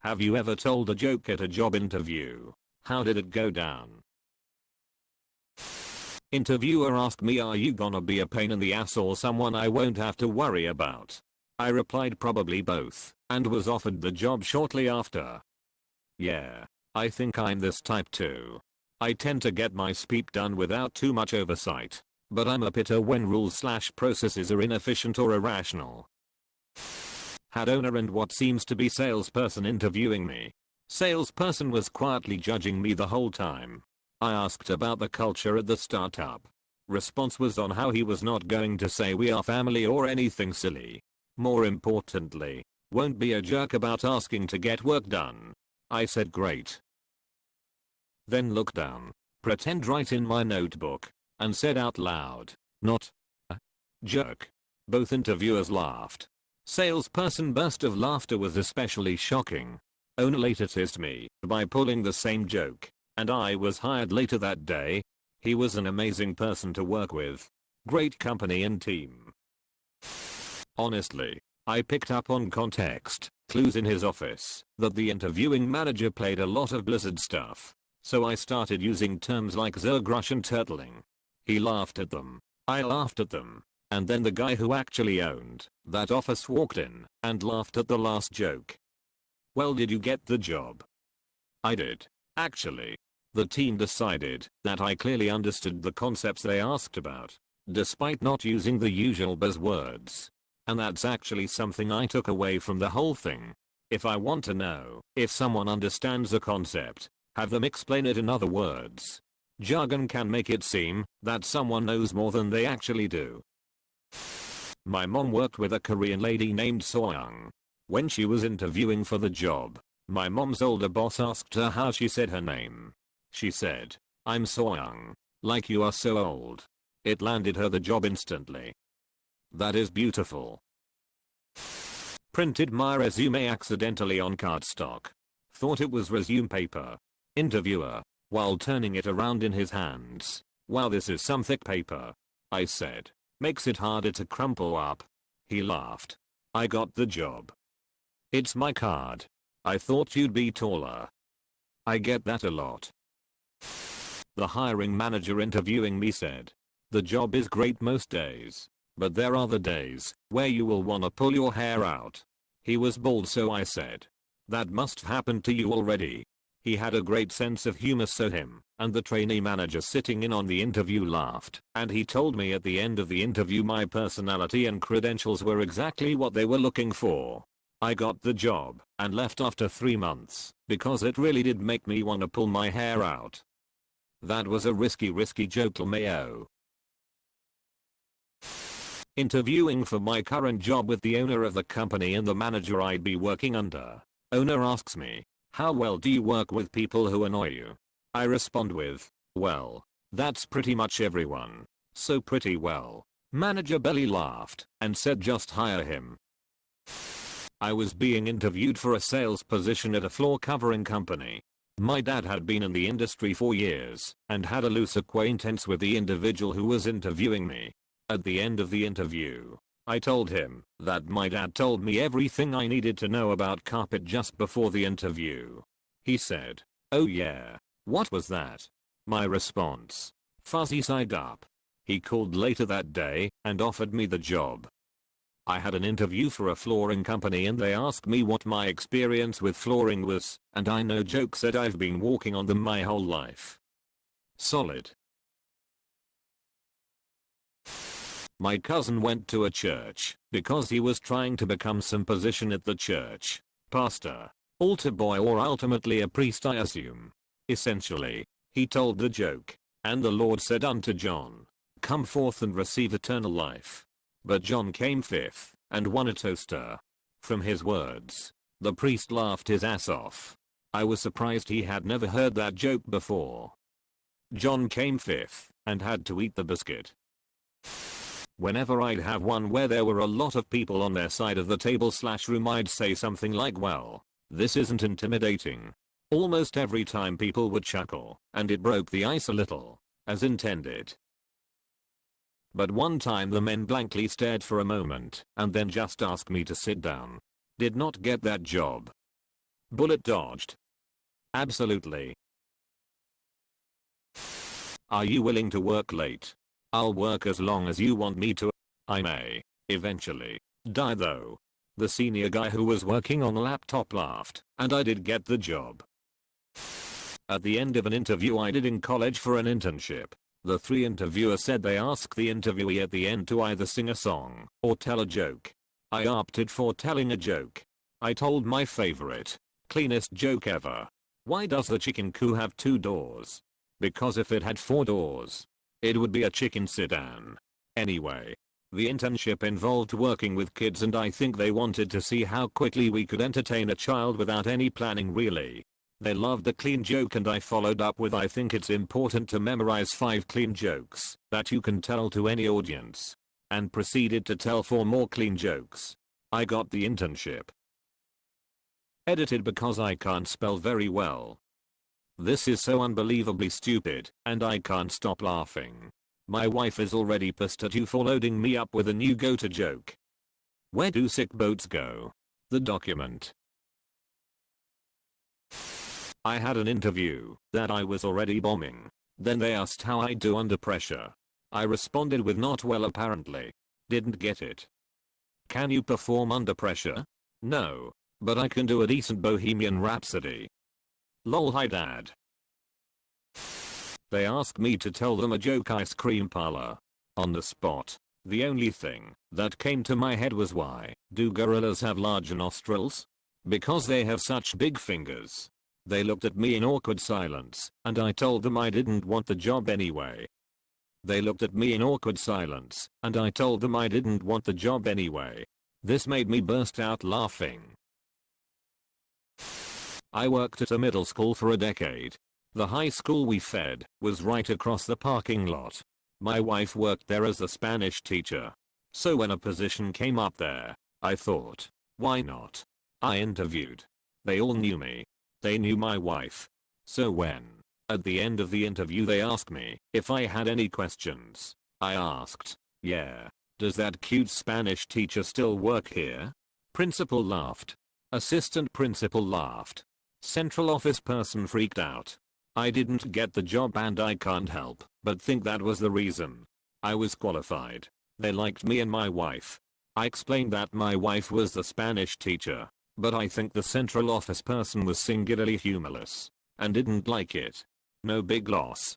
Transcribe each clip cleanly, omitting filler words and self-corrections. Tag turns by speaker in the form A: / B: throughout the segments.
A: Have you ever told a joke at a job interview? How did it go down? Interviewer asked me, are you gonna be a pain in the ass or someone I won't have to worry about? I replied probably both, and was offered the job shortly after. Yeah, I think I'm this type too. I tend to get my speak done without too much oversight, but I'm a pitter when rules/processes are inefficient or irrational. Had owner and what seems to be salesperson interviewing me. Salesperson was quietly judging me the whole time. I asked about the culture at the startup. Response was on how he was not going to say we are family or anything silly. More importantly, won't be a jerk about asking to get work done. I said great. Then looked down, pretend write in my notebook, and said out loud, not a jerk. Both interviewers laughed. Salesperson burst of laughter was especially shocking. Owner later teased me by pulling the same joke, and I was hired later that day. He was an amazing person to work with. Great company and team. Honestly, I picked up on context clues in his office that the interviewing manager played a lot of Blizzard stuff, so I started using terms like Zergrush and turtling. He laughed at them. I laughed at them. And then the guy who actually owned that office walked in and laughed at the last joke. Well, did you get the job? I did. Actually. The team decided that I clearly understood the concepts they asked about, despite not using the usual buzzwords. And that's actually something I took away from the whole thing. If I want to know if someone understands a concept, have them explain it in other words. Jargon can make it seem that someone knows more than they actually do. My mom worked with a Korean lady named Soyoung. When she was interviewing for the job, my mom's older boss asked her how she said her name. She said, I'm Soyoung. Like you are so old. It landed her the job instantly. That is beautiful. Printed my resume accidentally on cardstock. Thought it was resume paper. Interviewer, while turning it around in his hands. Wow, this is some thick paper. I said. Makes it harder to crumple up. He laughed. I got the job. It's my card. I thought you'd be taller. I get that a lot. The hiring manager interviewing me said, the job is great most days, but there are the days where you will wanna pull your hair out. He was bald, so I said, that must have happened to you already. He had a great sense of humor, so him and the trainee manager sitting in on the interview laughed, and he told me at the end of the interview my personality and credentials were exactly what they were looking for. I got the job and left after 3 months because it really did make me want to pull my hair out. That was a risky joke, LMAO. Interviewing for my current job with the owner of the company and the manager I'd be working under. Owner asks me, how well do you work with people who annoy you? I respond with, well, that's pretty much everyone. So pretty well. Manager belly laughed and said just hire him. I was being interviewed for a sales position at a floor covering company. My dad had been in the industry for years and had a loose acquaintance with the individual who was interviewing me. At the end of the interview, I told him that my dad told me everything I needed to know about carpet just before the interview. He said, oh yeah, what was that? My response, fuzzy side up. He called later that day and offered me the job. I had an interview for a flooring company and they asked me what my experience with flooring was, and I no joke said I've been walking on them my whole life. Solid. My cousin went to a church because he was trying to become some position at the church. Pastor, altar boy, or ultimately a priest, I assume. Essentially, he told the joke, and the Lord said unto John, come forth and receive eternal life. But John came fifth and won a toaster. From his words, the priest laughed his ass off. I was surprised he had never heard that joke before. John came fifth and had to eat the biscuit. Whenever I'd have one where there were a lot of people on their side of the table/room, I'd say something like, well, this isn't intimidating. Almost every time people would chuckle, and it broke the ice a little, as intended. But one time the men blankly stared for a moment and then just asked me to sit down. Did not get that job. Bullet dodged. Absolutely. Are you willing to work late? I'll work as long as you want me to. I may, eventually, die though. The senior guy who was working on a laptop laughed, and I did get the job. At the end of an interview I did in college for an internship, the 3 interviewers said they asked the interviewee at the end to either sing a song or tell a joke. I opted for telling a joke. I told my favorite, cleanest joke ever. Why does the chicken coop have 2 doors? Because if it had 4 doors, it would be a chicken sedan. Anyway, the internship involved working with kids and I think they wanted to see how quickly we could entertain a child without any planning really. They loved the clean joke and I followed up with I think it's important to memorize 5 clean jokes that you can tell to any audience. And proceeded to tell 4 more clean jokes. I got the internship. Edited because I can't spell very well. This is so unbelievably stupid and I can't stop laughing. My wife is already pissed at you for loading me up with a new go-to joke. Where do sick boats go? The document. I had an interview that I was already bombing. Then they asked how I do under pressure. I responded with not well apparently. Didn't get it. Can you perform under pressure? No. But I can do a decent Bohemian Rhapsody. Lol hi dad. They asked me to tell them a joke ice cream parlor. On the spot. The only thing that came to my head was why do gorillas have larger nostrils? Because they have such big fingers. They looked at me in awkward silence and I told them I didn't want the job anyway. They looked at me in awkward silence and I told them I didn't want the job anyway. This made me burst out laughing. I worked at a middle school for a decade. The high school we fed was right across the parking lot. My wife worked there as a Spanish teacher. So when a position came up there, I thought, why not? I interviewed. They all knew me. They knew my wife. So when, at the end of the interview they asked me if I had any questions, I asked, yeah, does that cute Spanish teacher still work here? Principal laughed. Assistant principal laughed. Central office person freaked out. I didn't get the job and I can't help but think that was the reason. I was qualified. They liked me and my wife. I explained that my wife was the Spanish teacher, but I think the central office person was singularly humorless and didn't like it. No big loss.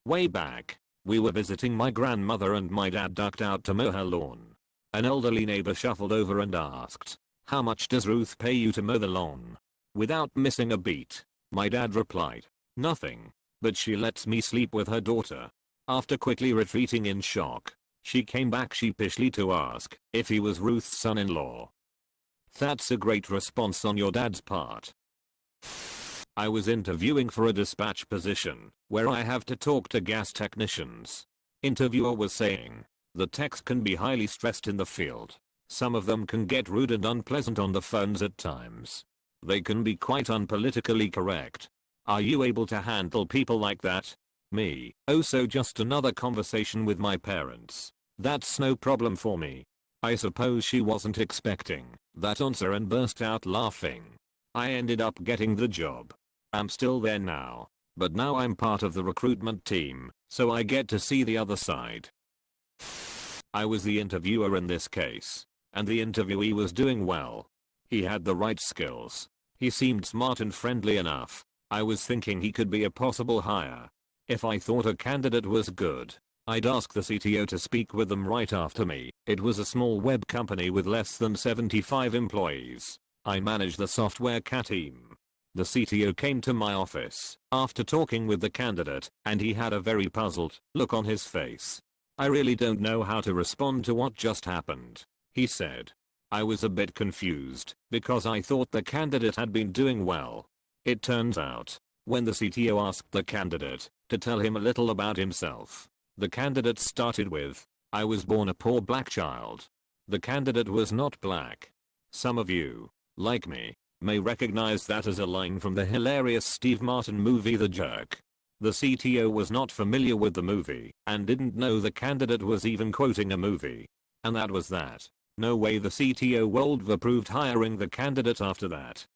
A: Way back, we were visiting my grandmother and my dad ducked out to mow her lawn. An elderly neighbor shuffled over and asked, "How much does Ruth pay you to mow the lawn?" Without missing a beat, my dad replied, "Nothing, but she lets me sleep with her daughter." After quickly retreating in shock, she came back sheepishly to ask if he was Ruth's son-in-law. That's a great response on your dad's part. I was interviewing for a dispatch position where I have to talk to gas technicians. Interviewer was saying, the techs can be highly stressed in the field. Some of them can get rude and unpleasant on the phones at times. They can be quite unpolitically correct. Are you able to handle people like that? Me, oh so just another conversation with my parents. That's no problem for me. I suppose she wasn't expecting that answer and burst out laughing. I ended up getting the job. I'm still there now, but now I'm part of the recruitment team, so I get to see the other side. I was the interviewer in this case, and the interviewee was doing well. He had the right skills. He seemed smart and friendly enough. I was thinking he could be a possible hire. If I thought a candidate was good, I'd ask the CTO to speak with them right after me. It was a small web company with less than 75 employees. I managed the software cat team. The CTO came to my office after talking with the candidate, and he had a very puzzled look on his face. I really don't know how to respond to what just happened, he said. I was a bit confused because I thought the candidate had been doing well. It turns out, when the CTO asked the candidate to tell him a little about himself, the candidate started with, "I was born a poor black child." The candidate was not black. Some of you, like me, may recognize that as a line from the hilarious Steve Martin movie The Jerk. The CTO was not familiar with the movie and didn't know the candidate was even quoting a movie. And that was that. No way the CTO would have approved hiring the candidate after that.